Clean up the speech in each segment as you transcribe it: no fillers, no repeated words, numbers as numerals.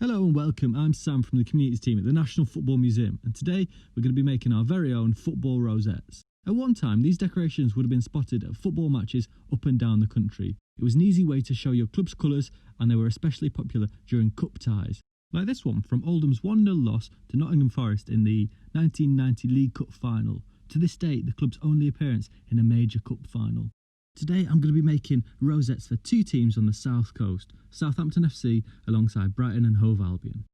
Hello and welcome, I'm Sam from the Communities team at the National Football Museum, and today we're going to be making our very own football rosettes. At one time, these decorations would have been spotted at football matches up and down the country. It was an easy way to show your club's colours, and they were especially popular during cup ties. Like this one from Oldham's 1-0 loss to Nottingham Forest in the 1990 League Cup final. To this date, the club's only appearance in a major cup final. Today I'm going to be making rosettes for two teams on the south coast, Southampton FC alongside Brighton and Hove Albion.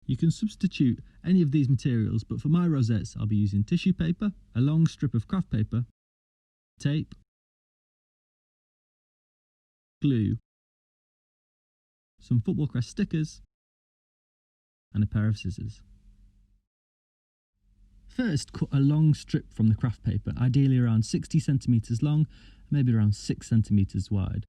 You can substitute any of these materials, but for my rosettes I'll be using tissue paper, a long strip of craft paper, tape, glue, some football crest stickers and a pair of scissors. First, cut a long strip from the craft paper, ideally around 60 centimetres long, maybe around 6 centimetres wide.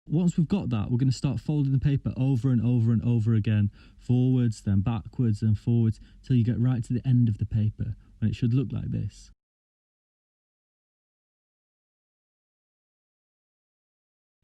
Once we've got that, we're going to start folding the paper over and over and over again, forwards, then backwards and forwards, till you get right to the end of the paper, when it should look like this.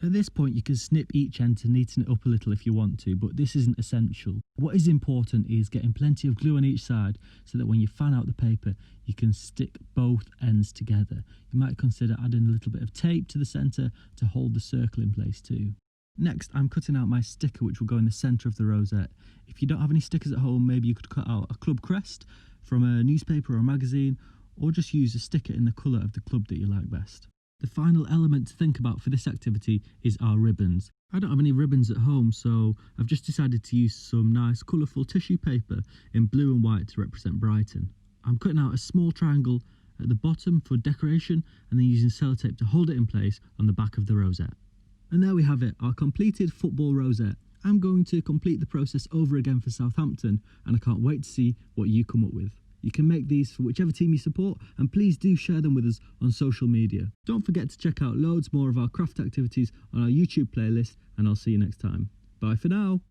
At this point you can snip each end to neaten it up a little if you want to, but this isn't essential. What is important is getting plenty of glue on each side so that when you fan out the paper you can stick both ends together. You might consider adding a little bit of tape to the centre to hold the circle in place too. Next, I'm cutting out my sticker which will go in the centre of the rosette. If you don't have any stickers at home, maybe you could cut out a club crest from a newspaper or a magazine, or just use a sticker in the colour of the club that you like best. The final element to think about for this activity is our ribbons. I don't have any ribbons at home, so I've just decided to use some nice colourful tissue paper in blue and white to represent Brighton. I'm cutting out a small triangle at the bottom for decoration and then using sellotape to hold it in place on the back of the rosette. And there we have it, our completed football rosette. I'm going to complete the process over again for Southampton, and I can't wait to see what you come up with. You can make these for whichever team you support, and please do share them with us on social media. Don't forget to check out loads more of our craft activities on our YouTube playlist, and I'll see you next time. Bye for now.